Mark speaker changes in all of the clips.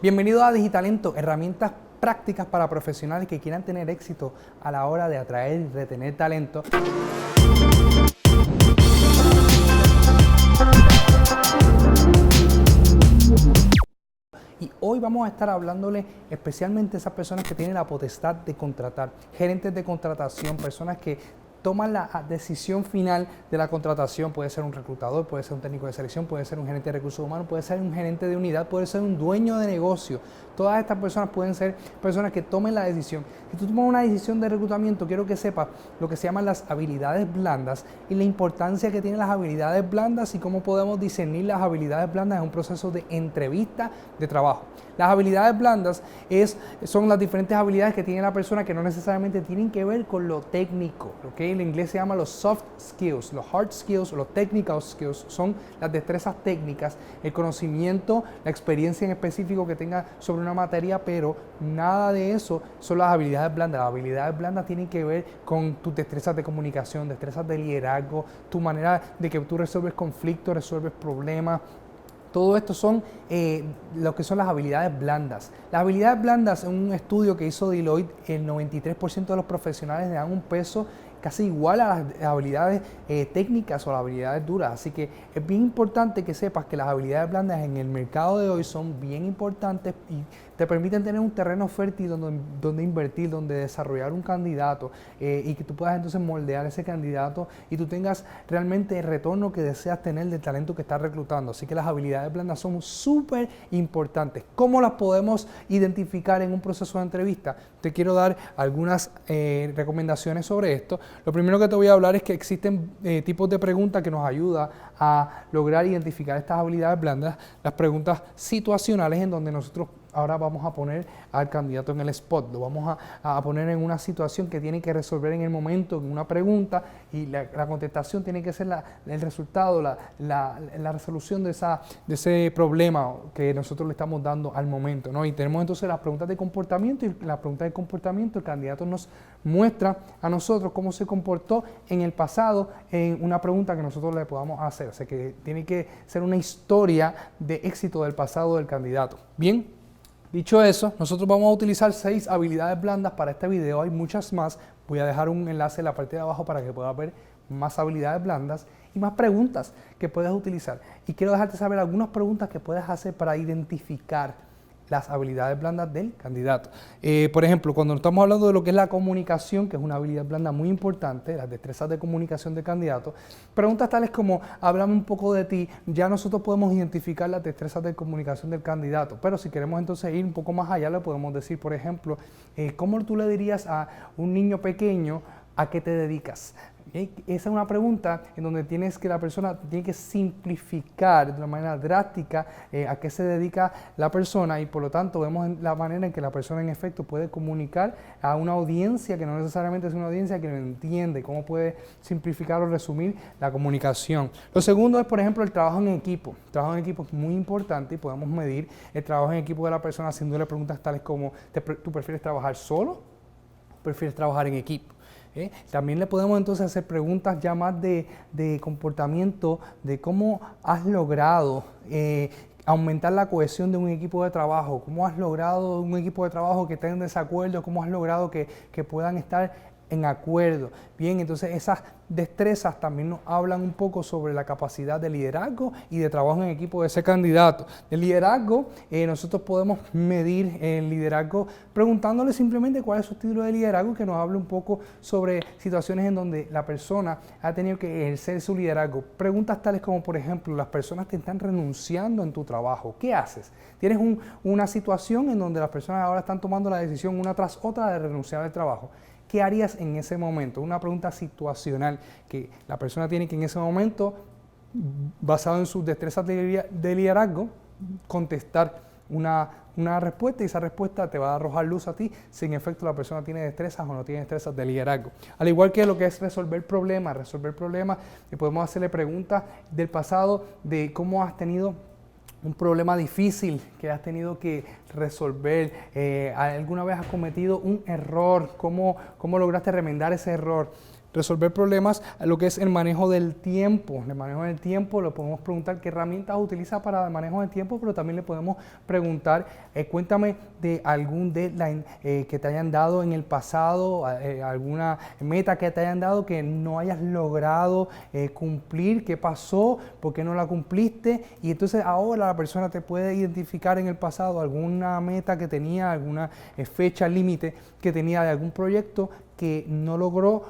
Speaker 1: Bienvenido a Digitalento, herramientas prácticas para profesionales que quieran tener éxito a la hora de atraer y retener talento. Y hoy vamos a estar hablándole especialmente a esas personas que tienen la potestad de contratar, gerentes de contratación, personas que toman la decisión final de la contratación. Puede ser un reclutador, puede ser un técnico de selección, puede ser un gerente de recursos humanos, puede ser un gerente de unidad, puede ser un dueño de negocio. Todas estas personas pueden ser personas que tomen la decisión. Si tú tomas una decisión de reclutamiento, quiero que sepas lo que se llaman las habilidades blandas y la importancia que tienen las habilidades blandas y cómo podemos discernir las habilidades blandas en un proceso de entrevista de trabajo. Las habilidades blandas son las diferentes habilidades que tiene la persona que no necesariamente tienen que ver con lo técnico, ¿okay? En inglés se llama los soft skills, los hard skills o los technical skills son las destrezas técnicas, el conocimiento, la experiencia en específico que tenga sobre una materia, pero nada de eso son las habilidades blandas. Las habilidades blandas tienen que ver con tus destrezas de comunicación, destrezas de liderazgo, tu manera de que tú resuelves conflictos, resuelves problemas. Todo esto son lo que son las habilidades blandas. Las habilidades blandas, en un estudio que hizo Deloitte, el 93% de los profesionales le dan un peso casi igual a las habilidades técnicas o las habilidades duras. Así que es bien importante que sepas que las habilidades blandas en el mercado de hoy son bien importantes y te permiten tener un terreno fértil donde invertir, donde desarrollar un candidato y que tú puedas entonces moldear ese candidato y tú tengas realmente el retorno que deseas tener del talento que estás reclutando. Así que las habilidades blandas son súper importantes. ¿Cómo las podemos identificar en un proceso de entrevista? Te quiero dar algunas recomendaciones sobre esto. Lo primero que te voy a hablar es que existen tipos de preguntas que nos ayudan a lograr identificar estas habilidades blandas. Las preguntas situacionales, en donde nosotros ahora vamos a poner al candidato en el spot, lo vamos a poner en una situación que tiene que resolver en el momento, en una pregunta, y la contestación tiene que ser el resultado, la resolución de ese problema que nosotros le estamos dando al momento, ¿no? Y tenemos entonces las preguntas de comportamiento, y la pregunta de comportamiento, el candidato nos muestra a nosotros cómo se comportó en el pasado en una pregunta que nosotros le podamos hacer. O sea que tiene que ser una historia de éxito del pasado del candidato. Bien. Dicho eso, nosotros vamos a utilizar 6 habilidades blandas para este video. Hay muchas más. Voy a dejar un enlace en la parte de abajo para que puedas ver más habilidades blandas y más preguntas que puedes utilizar. Y quiero dejarte saber algunas preguntas que puedes hacer para identificar las habilidades blandas del candidato. Por ejemplo, cuando estamos hablando de lo que es la comunicación, que es una habilidad blanda muy importante, las destrezas de comunicación del candidato, preguntas tales como, háblame un poco de ti, ya nosotros podemos identificar las destrezas de comunicación del candidato, pero si queremos entonces ir un poco más allá, le podemos decir, por ejemplo, ¿cómo tú le dirías a un niño pequeño a qué te dedicas? Esa es una pregunta en donde la persona tiene que simplificar de una manera drástica a qué se dedica la persona, y por lo tanto vemos la manera en que la persona en efecto puede comunicar a una audiencia que no necesariamente es una audiencia que no entiende, cómo puede simplificar o resumir la comunicación. Lo segundo es, por ejemplo, el trabajo en equipo. El trabajo en equipo es muy importante y podemos medir el trabajo en equipo de la persona haciéndole preguntas tales como, ¿tú prefieres trabajar solo o prefieres trabajar en equipo? También le podemos entonces hacer preguntas ya más de comportamiento, de cómo has logrado aumentar la cohesión de un equipo de trabajo, cómo has logrado un equipo de trabajo que esté en desacuerdo, cómo has logrado que puedan estar en acuerdo. Bien, entonces esas destrezas también nos hablan un poco sobre la capacidad de liderazgo y de trabajo en equipo de ese candidato. El liderazgo, nosotros podemos medir el liderazgo preguntándole simplemente cuál es su estilo de liderazgo, que nos hable un poco sobre situaciones en donde la persona ha tenido que ejercer su liderazgo. Preguntas tales como, por ejemplo, las personas te están renunciando en tu trabajo. ¿Qué haces? Tienes una situación en donde las personas ahora están tomando la decisión una tras otra de renunciar al trabajo. ¿Qué harías en ese momento? Una pregunta situacional que la persona tiene que en ese momento, basado en sus destrezas de liderazgo, contestar una respuesta, y esa respuesta te va a arrojar luz a ti si en efecto la persona tiene destrezas o no tiene destrezas de liderazgo. Al igual que lo que es resolver problemas, y podemos hacerle preguntas del pasado de cómo has tenido un problema difícil que has tenido que resolver, alguna vez has cometido un error, ¿cómo lograste remendar ese error? resolver problemas, lo que es el manejo del tiempo. El manejo del tiempo, le podemos preguntar qué herramientas utiliza para el manejo del tiempo, pero también le podemos preguntar, cuéntame de algún deadline que te hayan dado en el pasado, alguna meta que te hayan dado que no hayas logrado cumplir, qué pasó, por qué no la cumpliste, y entonces ahora la persona te puede identificar en el pasado alguna meta que tenía, alguna fecha límite que tenía de algún proyecto que no logró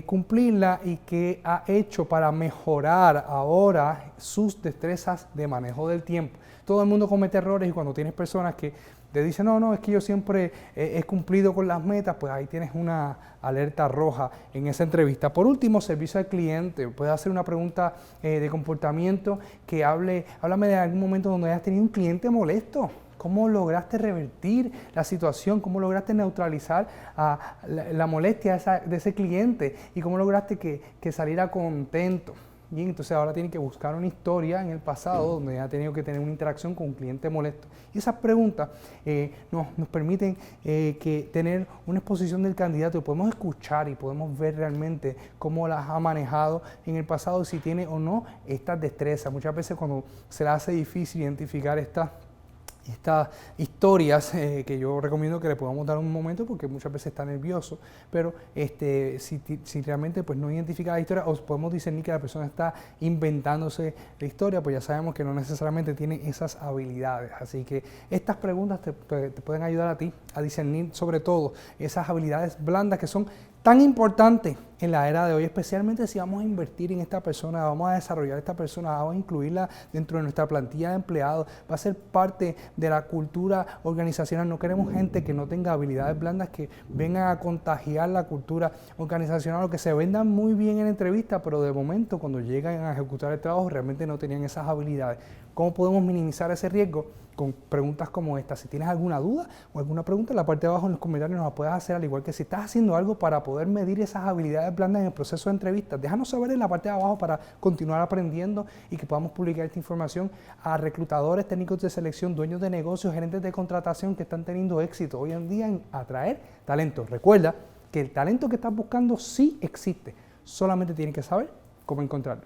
Speaker 1: cumplirla y que ha hecho para mejorar ahora sus destrezas de manejo del tiempo. Todo el mundo comete errores y cuando tienes personas que te dicen, no, es que yo siempre he cumplido con las metas, pues ahí tienes una alerta roja en esa entrevista. Por último, servicio al cliente. Puedes hacer una pregunta de comportamiento que háblame de algún momento donde hayas tenido un cliente molesto. ¿Cómo lograste revertir la situación? ¿Cómo lograste neutralizar la molestia de ese cliente? ¿Y cómo lograste que saliera contento? Bien, entonces ahora tienen que buscar una historia en el pasado donde ha tenido que tener una interacción con un cliente molesto. Y esas preguntas nos permiten tener una exposición del candidato y podemos escuchar y podemos ver realmente cómo las ha manejado en el pasado y si tiene o no estas destrezas. Muchas veces cuando se le hace difícil identificar estas historias que yo recomiendo que le podamos dar un momento porque muchas veces está nervioso, pero si realmente pues no identifica la historia o podemos discernir que la persona está inventándose la historia, pues ya sabemos que no necesariamente tiene esas habilidades. Así que estas preguntas te pueden ayudar a ti a discernir sobre todo esas habilidades blandas que son tan importante en la era de hoy, especialmente si vamos a invertir en esta persona, vamos a desarrollar a esta persona, vamos a incluirla dentro de nuestra plantilla de empleados, va a ser parte de la cultura organizacional. No queremos gente que no tenga habilidades blandas que vengan a contagiar la cultura organizacional o que se vendan muy bien en entrevista, pero de momento cuando llegan a ejecutar el trabajo realmente no tenían esas habilidades. ¿Cómo podemos minimizar ese riesgo? Con preguntas como esta. Si tienes alguna duda o alguna pregunta, en la parte de abajo en los comentarios nos la puedes hacer, al igual que si estás haciendo algo para poder medir esas habilidades blandas en el proceso de entrevistas. Déjanos saber en la parte de abajo para continuar aprendiendo y que podamos publicar esta información a reclutadores, técnicos de selección, dueños de negocios, gerentes de contratación que están teniendo éxito hoy en día en atraer talento. Recuerda que el talento que estás buscando sí existe, solamente tienes que saber cómo encontrarlo.